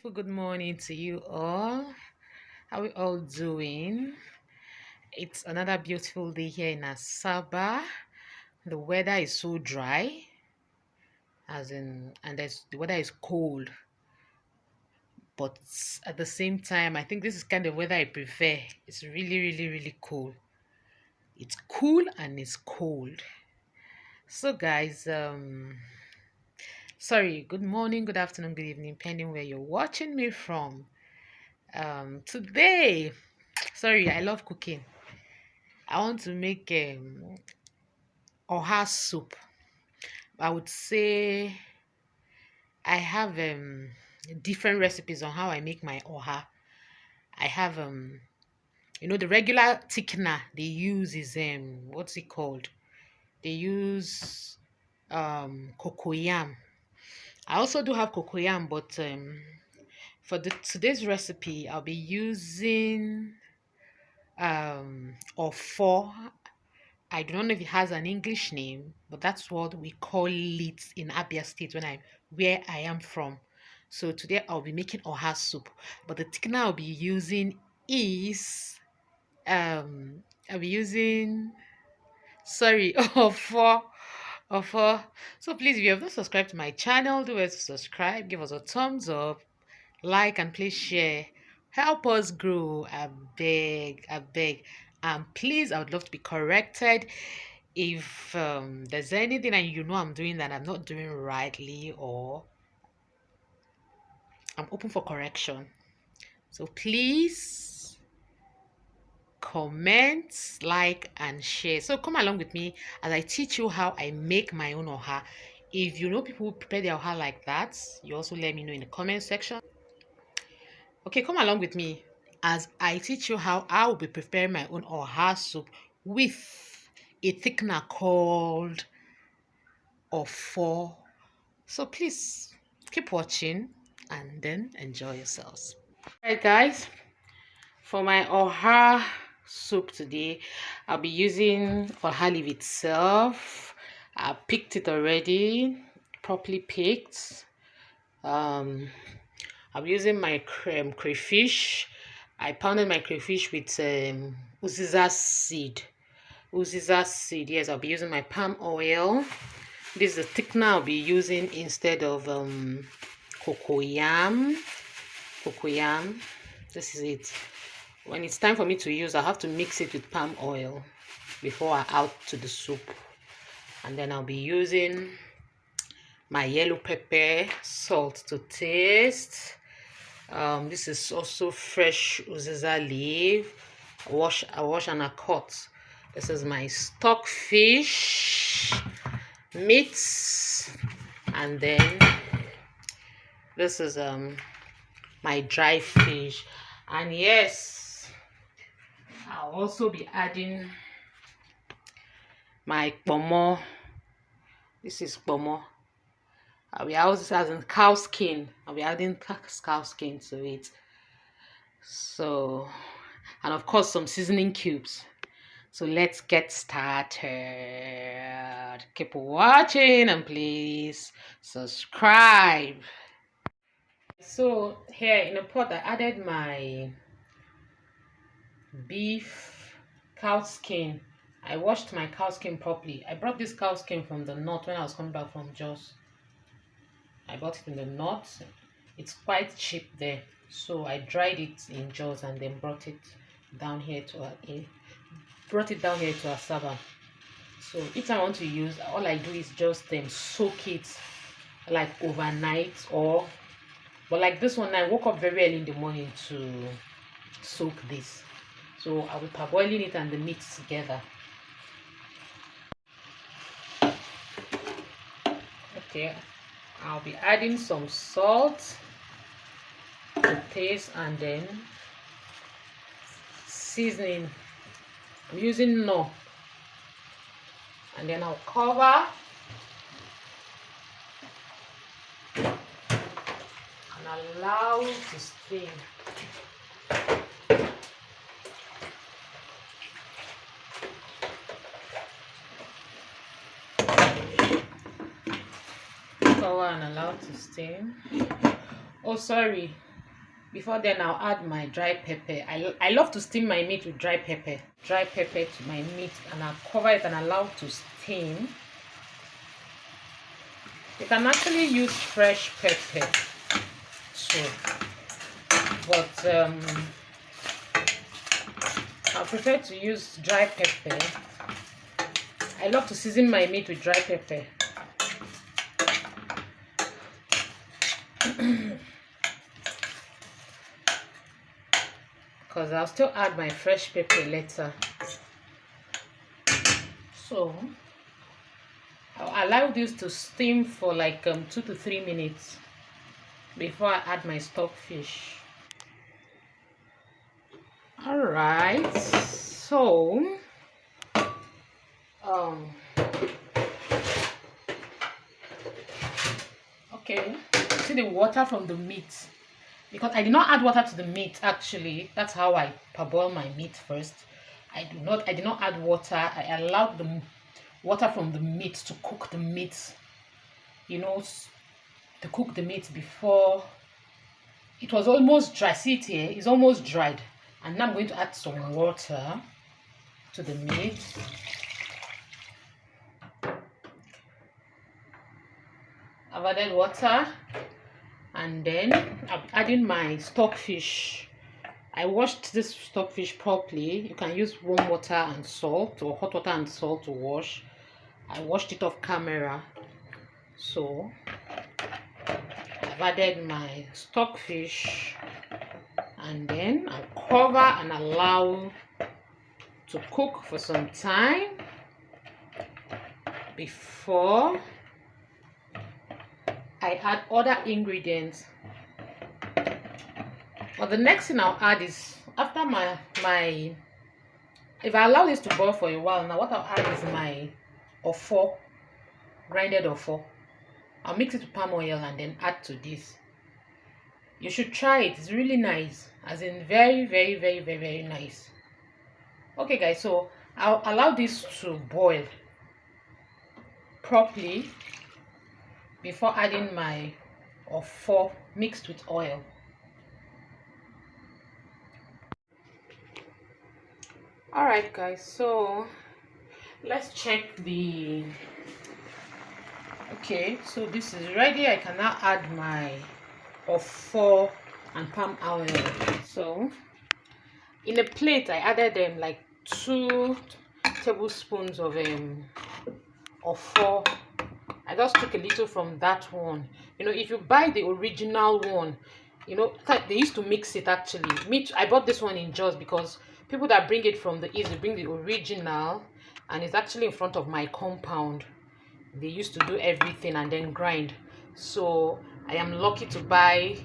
beautiful good morning to you all. How are we all doing? It's another beautiful day here in Asaba. The weather is so dry, and the weather is cold, but at the same time, I think this is kind of weather I prefer. It's really, really, really cool. It's cool and it's cold. So, guys, sorry, good morning, good afternoon, good evening, depending where you're watching me from. Today, sorry, I love cooking. I want to make oha soup. I would say I have different recipes on how I make my oha. I have the regular thickener they use is what's it called? They use cocoyam. I also do have cocoyam, but for today's recipe, I'll be using ofor. I do not know if it has an English name, but that's what we call it in Abia State where I am from. So today I'll be making oha soup, but the thickener I'll be using is I'll be using sorry ofor. So please, if you have not subscribed to my channel, do it to subscribe, give us a thumbs up, like, and please share. Help us grow. I beg, I beg. And please, I would love to be corrected if there's anything and I'm doing that I'm not doing rightly, or I'm open for correction. So please comment, like, and share. So come along with me as I teach you how I make my own oha. If you know people who prepare their oha like that, you also let me know in the comment section. Okay, come along with me as I teach you how I will be preparing my own oha soup with a thickener called ofor. So please keep watching and then enjoy yourselves. Alright guys, for my oha soup today, I'll be using oha leaf itself. I picked it already, properly picked. I'm using my crayfish. I pounded my crayfish with uziza seed. Uziza seed. Yes, I'll be using my palm oil. This is the thickener I'll be using instead of cocoyam. Cocoyam. This is it. When it's time for me to use, I have to mix it with palm oil before I add to the soup. And then I'll be using my yellow pepper, salt to taste. This is also fresh uziza leaf. I wash and I cut. This is my stock fish meat, and then this is my dry fish. And yes, I'll also be adding my pomo. This is pomo. I'll be also adding cow skin. I'll be adding cow skin to it. So, and of course some seasoning cubes. So let's get started. Keep watching and please subscribe. So here in a pot I added my beef cow skin. I washed my cow skin properly. I brought this cow skin from the north when I was coming back from Jos. I bought it in the north. It's quite cheap there, so I dried it in Jos and then brought it down here to Asaba. So if I want to use, all I do is just soak it like overnight, but like this one, I woke up very early in the morning to soak this. So I will parboiling it and the meat together. Okay, I'll be adding some salt to taste and then seasoning. I'm using no, and then I'll cover and allow it to steam. Cover and allow it to steam. Oh, sorry, Before then, I'll add my dry pepper. I love to steam my meat with dry pepper. Dry pepper to my meat, and I'll cover it and allow it to steam. You can actually use fresh pepper too, but I prefer to use dry pepper. I love to season my meat with dry pepper. Because I'll still add my fresh pepper later. So I'll allow this to steam for like 2 to 3 minutes before I add my stockfish. All right, so okay, see the water from the meat, because I did not add water to the meat. Actually, that's how I parboil my meat first. I did not add water. I allowed the water from the meat to cook the meat, you know, to cook the meat before it was almost dry. See it here, it's almost dried, and now I'm going to add some water to the meat. I've added water, and then I'm adding my stockfish. I washed this stockfish properly. You can use warm water and salt, or hot water and salt to wash. I washed it off camera. So I've added my stockfish, and then I'll cover and allow to cook for some time before I add other ingredients. But the next thing I'll add is, after if I allow this to boil for a while, now what I'll add is my ofor, grinded ofor. I'll mix it with palm oil and then add to this. You should try it. It's really nice, as in very, very, very, very, very nice. Okay guys, so I'll allow this to boil properly before adding my ofor mixed with oil. All right guys, so let's check the, okay, so this is ready. I can now add my ofor and palm oil. So in a plate I added them like 2 tablespoons of ofor. I just took a little from that one. You know, if you buy the original one, you know, they used to mix it actually. I bought this one in Jaws because people that bring it from the East, they bring the original, and it's actually in front of my compound. They used to do everything and then grind. So I am lucky to buy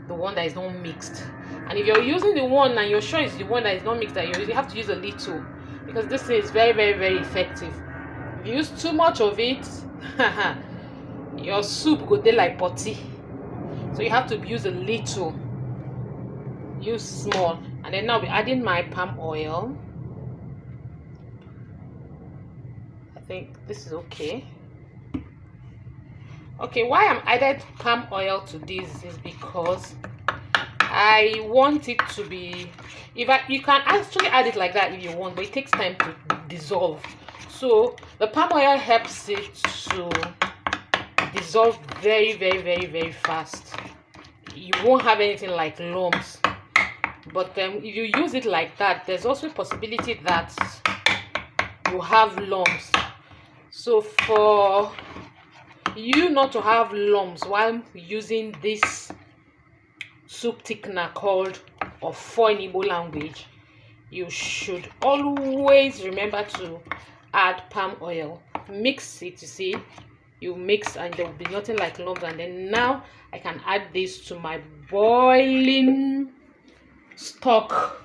the one that is not mixed. And if you're using the one and you're sure it's the one that is not mixed, that you have to use a little, because this is very, very, very effective. If you use too much of it, your soup go dey like potty. So you have to use a little, use small. And then now I'll be adding my palm oil. I think this is okay. Okay, why I'm added palm oil to this is because I want it to be, you can actually add it like that if you want, but it takes time to dissolve. So the palm oil helps it to dissolve very, very, very, very fast. You won't have anything like lumps. But if you use it like that, there's also a possibility that you have lumps. So for you not to have lumps while using this soup thickener called ofor in Igbo language, you should always remember to add palm oil. Mix it, you see, you mix and there will be nothing like lumps. And then now I can add this to my boiling stock.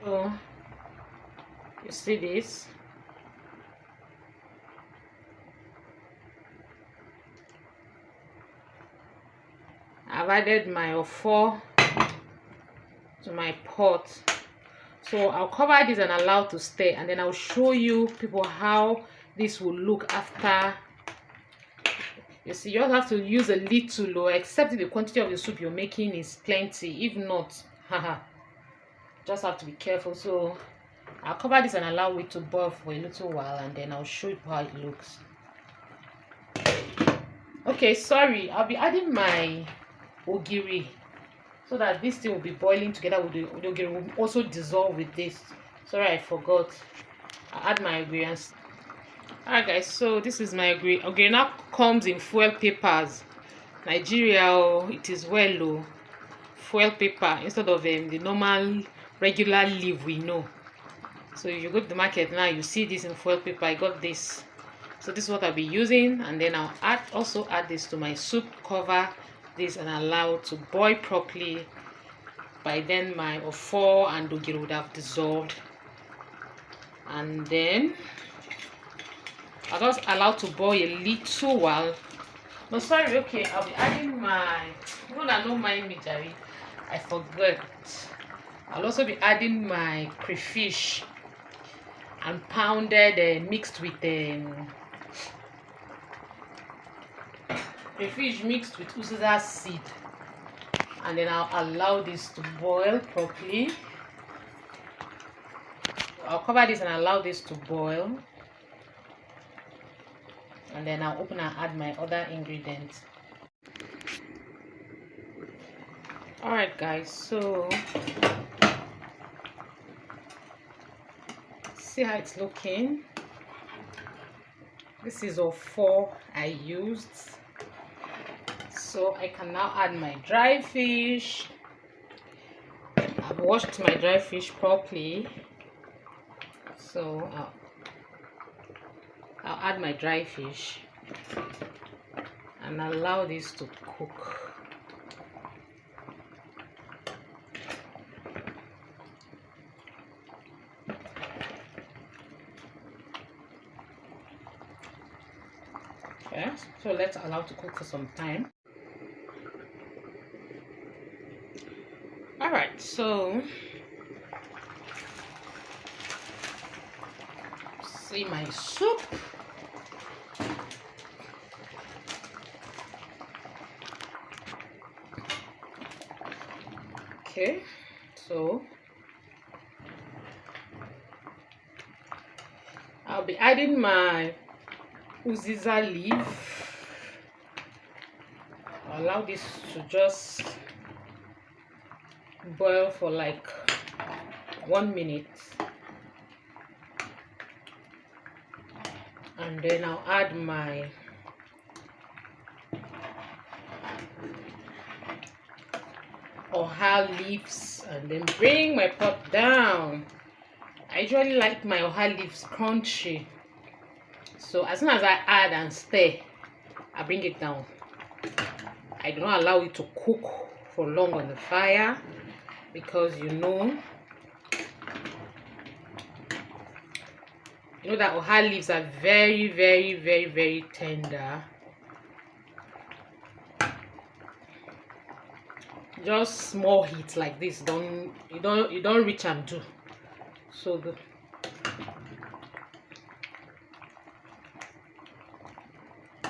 So you see this, I've added my ofor to my pot. So I'll cover this and allow to stay, and then I'll show you people how this will look after You see, you just have to use a little, except if the quantity of the soup you're making is plenty. If not, haha, just have to be careful. So I'll cover this and allow it to boil for a little while, and then I'll show you how it looks. Okay, sorry, I'll be adding my ogiri so that this thing will be boiling together with the ogiri. Will also dissolve with this. Sorry, I forgot. I'll add my ogiri. Alright guys, so this is my ogiri. Ogiri now comes in foil papers. Nigeria, it is well low. Foil paper instead of the normal regular leaf we know. So if you go to the market now, you see this in foil paper. I got this. So this is what I'll be using, and then I'll also add this to my soup, cover this and allow it to boil properly. By then my ofor and ogiri would have dissolved, and then I'll just allow to boil a little while. No, sorry, okay, I'll be adding my, you don't mind me, Jerry, I forgot. I'll also be adding my crayfish and pounded, mixed with crayfish mixed with uziza seed, and then I'll allow this to boil properly. I'll cover this and allow this to boil, and then I'll open and add my other ingredients. Alright guys, so see how it's looking. This is ofor I used, so I can now add my dry fish. I've washed my dry fish properly, so I'll add my dry fish and allow this to cook. Okay, so let's allow to cook for some time. All right, so see my soup. Okay, so I'll be adding my uziza leaf. I'll allow this to just boil for like 1 minute, and then I'll add my oha leaves and then bring my pot down. I usually like my oha leaves crunchy, so as soon as I add and stir, I bring it down. I do not allow it to cook for long on the fire, because you know that oha leaves are very tender. Just small heat like this, you don't reach and do so good.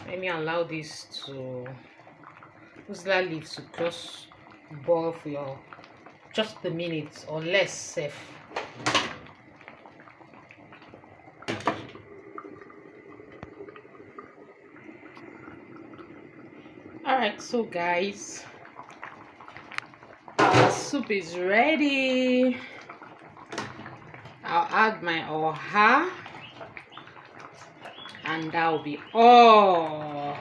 Let me allow this to uziza leaves to just boil for just a minute or less safe. Alright, so guys, our soup is ready. I'll add my oha, and that'll be all.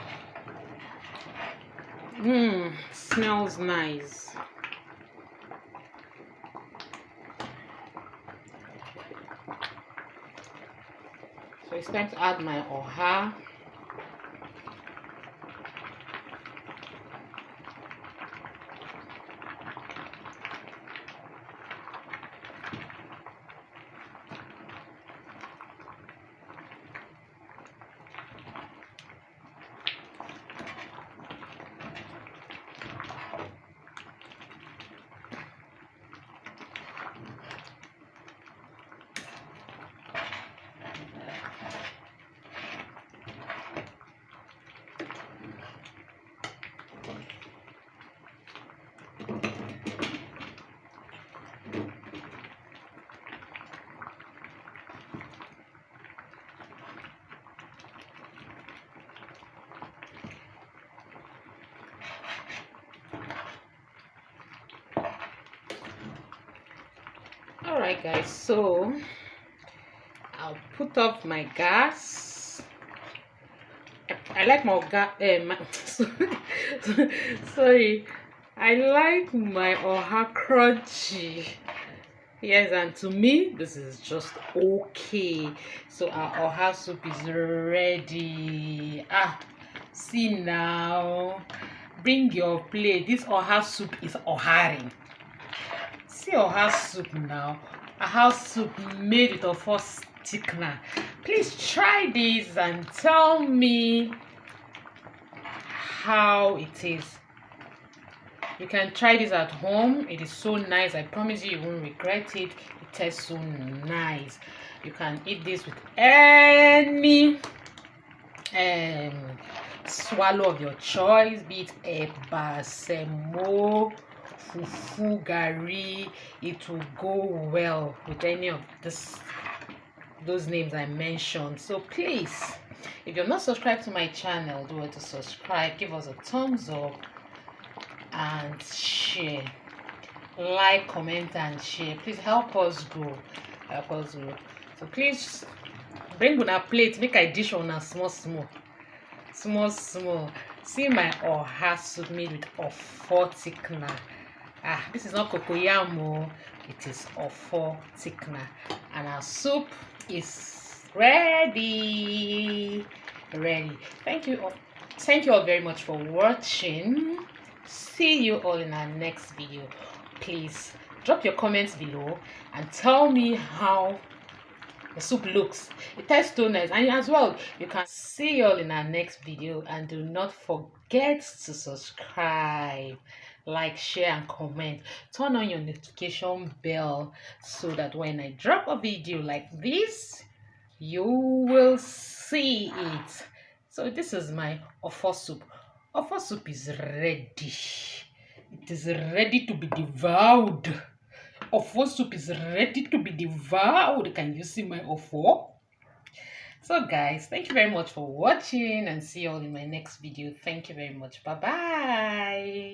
Smells nice. So it's time to add my oha. Alright guys, so I'll put off my gas. I like my gas. Sorry, I like my oha crunchy. Yes, and to me, this is just okay. So our oha soup is ready. See now. Bring your plate. This oha soup is oharing. See oha soup now. Oha soup made with ofor thickener. Please try this and tell me how it is. You can try this at home. It is so nice. I promise you, you won't regret it. It tastes so nice. You can eat this with any swallow of your choice, be it eba, semo, fufu, gari. It will go well with any of those names I mentioned. So please, if you're not subscribed to my channel, do it to subscribe, give us a thumbs up and share, like, comment and share. Please help us grow, so please bring on a plate, make a dish on a small. See my oha soup made with ofor thickener. This is not cocoyam, it is ofor thickener, and our soup is ready. Thank you all very much for watching. See you all in our next video. Please drop your comments below and tell me how the soup looks. It tastes so nice, and as well, you can see you all in our next video. And do not forget to subscribe, like, share and comment. Turn on your notification bell so that when I drop a video like this, you will see it. So this is my ofor soup. Ofor soup is ready. It is ready to be devoured. Ofor soup is ready to be devoured. Can you see my ofor? So guys, thank you very much for watching, and see you all in my next video. Thank you very much. Bye bye.